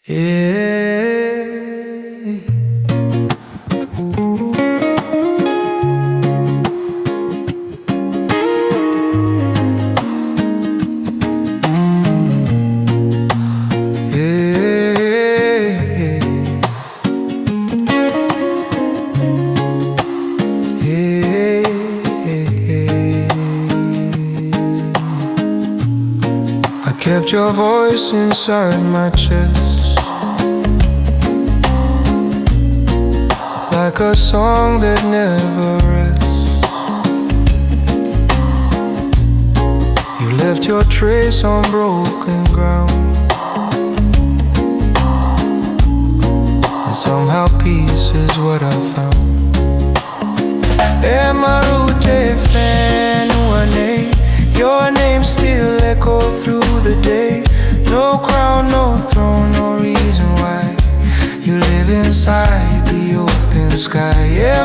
Yeah. I kept your voice inside my chest, like a song that never rests. You left your trace on broken ground, and somehow peace is what I found. Maru Te Fenua Nei, your name still echoes through the day. No crown, no throne, no reason why you live inside the open sky.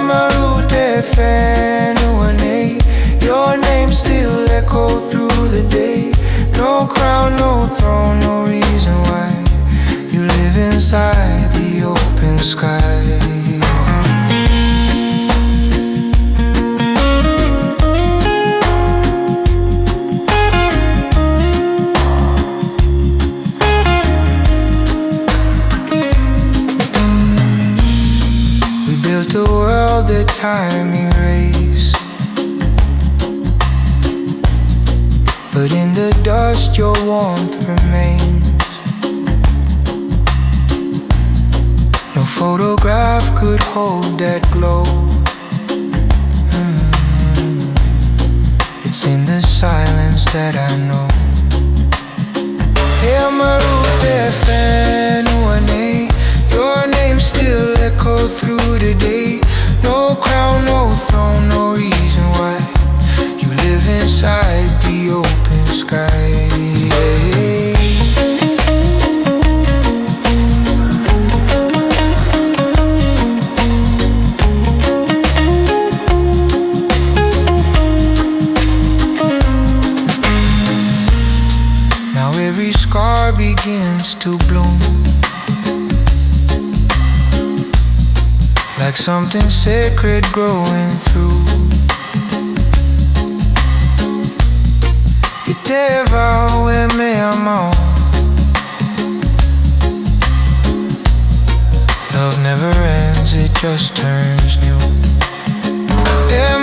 Maru Te Fenua Nei, your name still echoes through the day. No crown, no throne, no reason why you live inside the open sky. The world that time erased, but in the dust your warmth remains. No photograph could hold that glow. It's in the silence that I know. Maru Te Fenua Nei, your name still echoes through the day. No crown, no throne, no reason why you live inside the open sky. Now every scar begins to bloom, like something sacred growing through. Iteva we me amo. Love never ends, it just turns new.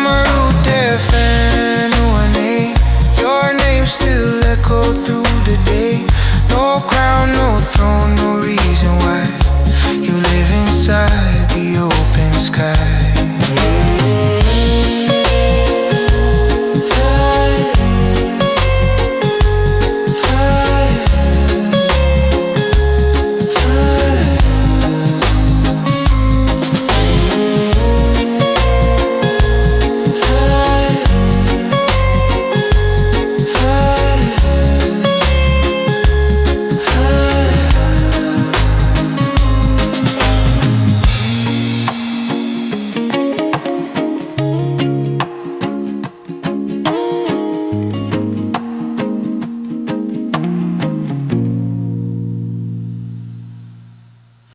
Maru Te Fenua Nei, your name still echoes through the day. No crown, no throne,